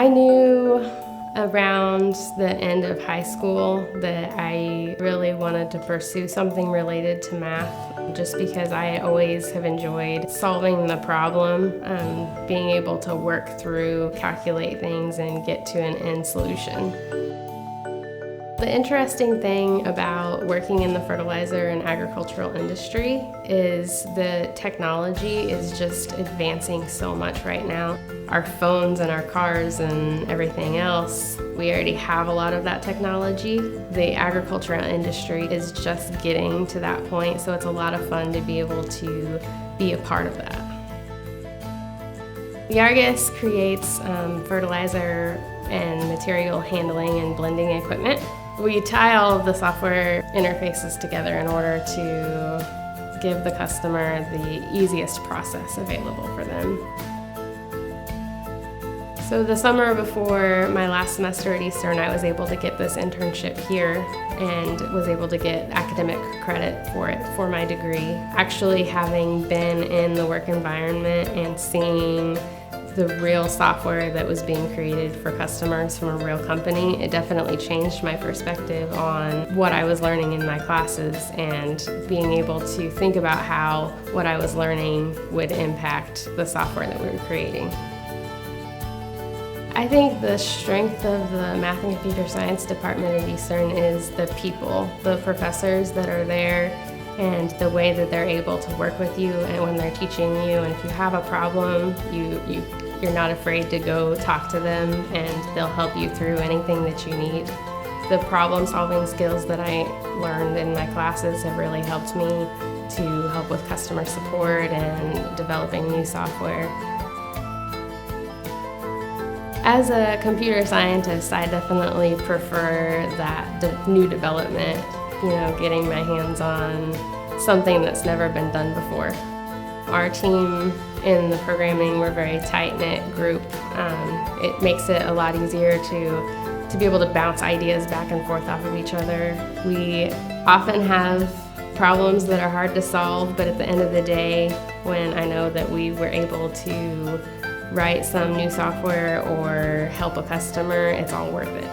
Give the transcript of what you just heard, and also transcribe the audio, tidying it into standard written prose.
I knew around the end of high school that I really wanted to pursue something related to math, just because I always have enjoyed solving the problem, being able to work through, calculate things, and get to an end solution. The interesting thing about working in the fertilizer and agricultural industry is the technology is just advancing so much right now. Our phones and our cars and everything else, we already have a lot of that technology. The agricultural industry is just getting to that point, so it's a lot of fun to be able to be a part of that. Yargus creates fertilizer and material handling and blending equipment. We tie all of the software interfaces together in order to give the customer the easiest process available for them. So the summer before my last semester at Eastern, I was able to get this internship here and was able to get academic credit for it for my degree. Actually, having been in the work environment and seeing the real software that was being created for customers from a real company, it definitely changed my perspective on what I was learning in my classes and being able to think about how what I was learning would impact the software that we were creating. I think the strength of the Math and Computer Science department at Eastern is the people, the professors that are there, and the way that they're able to work with you and when they're teaching you. And if you have a problem, you're not afraid to go talk to them and they'll help you through anything that you need. The problem-solving skills that I learned in my classes have really helped me to help with customer support and developing new software. As a computer scientist, I definitely prefer that new development, getting my hands on something that's never been done before. Our team in the programming, we're a very tight-knit group. It makes it a lot easier to be able to bounce ideas back and forth off of each other. We often have problems that are hard to solve, but at the end of the day, when I know that we were able to write some new software or help a customer, it's all worth it.